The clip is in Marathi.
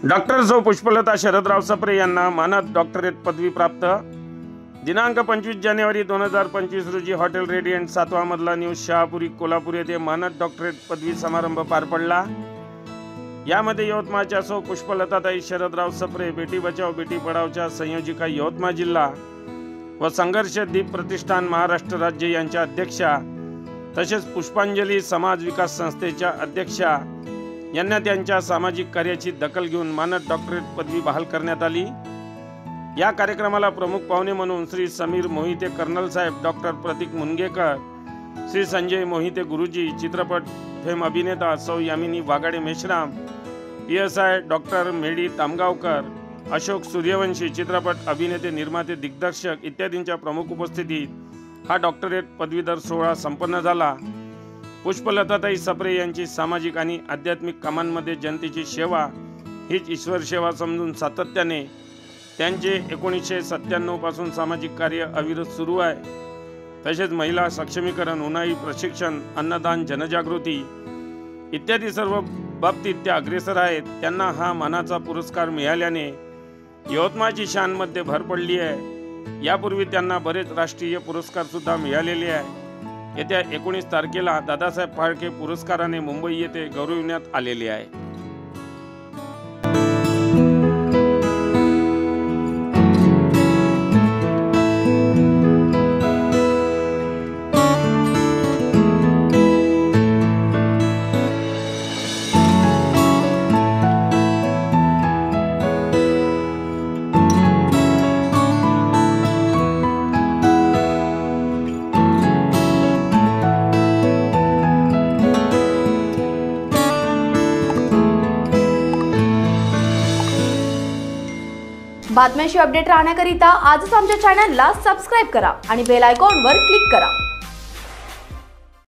डॉक्टर सौ पुष्पलता शरदराव सप्रे यांना मानद डॉक्टरेट पदवी प्राप्त। दिनांक 25 जानेवारी 2025 रोजी हॉटेल रेडियंट 7वा मजला न्यू शहापुरी कोल्हापूर येथे मानद डॉक्टरेट पदवी समारंभ पार पडला। यामध्ये यवतमाळच्या सौ पुष्पलताताई शरदराव सप्रे बेटी बचाओ बेटी पढाओच्या संयोजिका यवतमाळ जिल्हा व संघर्ष दीप प्रतिष्ठान महाराष्ट्र राज्य यांच्या अध्यक्षा तसेच पुष्पांजली समाज विकास संस्थेच्या अध्यक्षा यांना त्यांच्या सामाजिक कार्याची दखल घेऊन मानद डॉक्टरेट पदवी बहाल करण्यात आली। या कार्यक्रमाला प्रमुख पाहुणे म्हणून श्री समीर मोहिते कर्नल साहेब, डॉक्टर प्रतीक मुनगेकर, श्री संजय मोहिते गुरुजी, चित्रपट फेम अभिनेता सौ यामिनी वागाडे मेश्राम, PSI डॉक्टर मेडी तामगावकर, अशोक सूर्यवंशी, चित्रपट अभिनेते निर्माते दिग्दर्शक इत्यादींच्या प्रमुख उपस्थितीत हा डॉक्टरेट पदवीधर सोहळा संपन्न झाला। पुष्पलताताई सप्रे यांची सामाजिक आणि आध्यात्मिक कामांमध्ये जनतेची सेवा हीच ईश्वर सेवा समजून सातत्याने त्यांचे 1997 पासून सामाजिक कार्य अविरत सुरू आहे। तसेच महिला सक्षमीकरण, उन्हाळी प्रशिक्षण, अन्नदान, जनजागृती इत्यादी सर्व बाबतीत ते अग्रेसर आहेत। त्यांना हा मानाचा पुरस्कार मिळाल्याने यवतमाळची शानमध्ये भर पडली आहे। यापूर्वी त्यांना बरेच राष्ट्रीय पुरस्कार सुद्धा मिळालेले आहे। येत्या 19 तारखेला दादासाहेब फाळके पुरस्काराने मुंबई येथे गौरविण्यात आलेले आहे। बातम्यांशी अपडेट राहण्याकरिता आजच आमच्या चॅनलला सबस्क्राइब करा आणि बेल आयकॉनवर क्लिक करा।